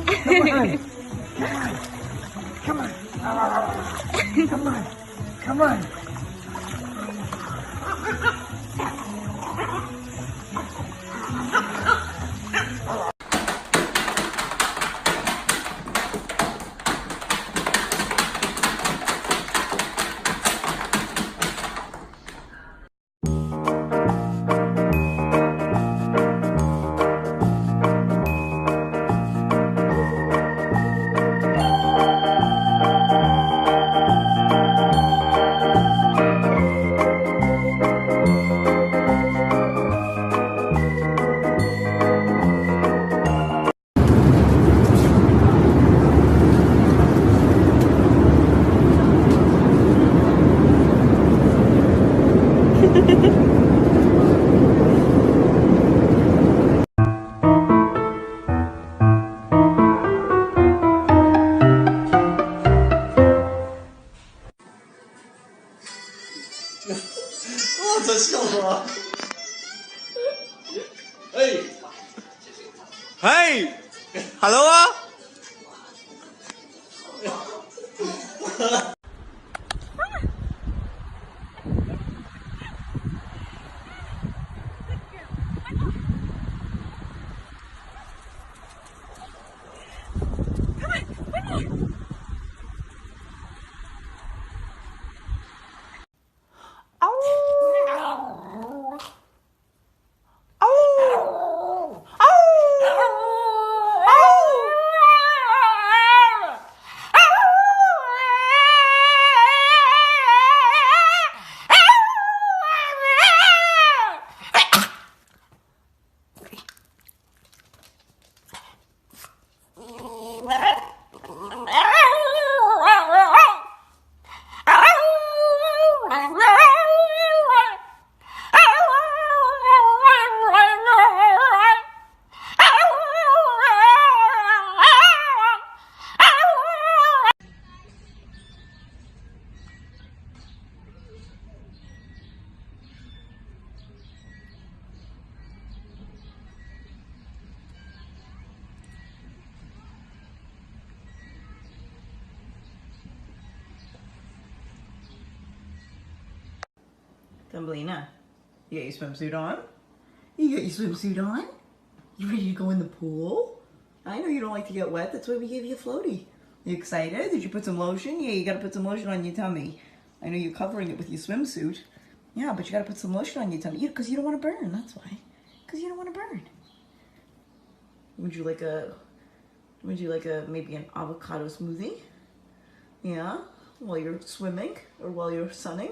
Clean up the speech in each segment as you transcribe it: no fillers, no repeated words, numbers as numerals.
Come on. Come on. Come on. Come on. Come on. 저笑什么？哎，嘿，Hello 啊！Thumbelina, you got your swimsuit on? You got your swimsuit on? You ready to go in the pool? I know you don't like to get wet, that's why we gave you a floaty. You excited? Did you put some lotion? Yeah, you gotta put some lotion on your tummy. I know you're covering it with your swimsuit. Yeah, but you gotta put some lotion on your tummy. Because you don't want to burn, that's why. Because you don't want to burn. Would you like a maybe an avocado smoothie? Yeah, while you're swimming or while you're sunning?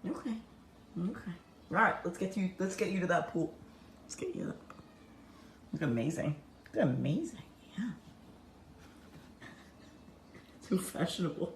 Okay. Okay. All right, let's get you to that pool. Let's get you to that pool. Look amazing. Look amazing. Yeah. Too fashionable.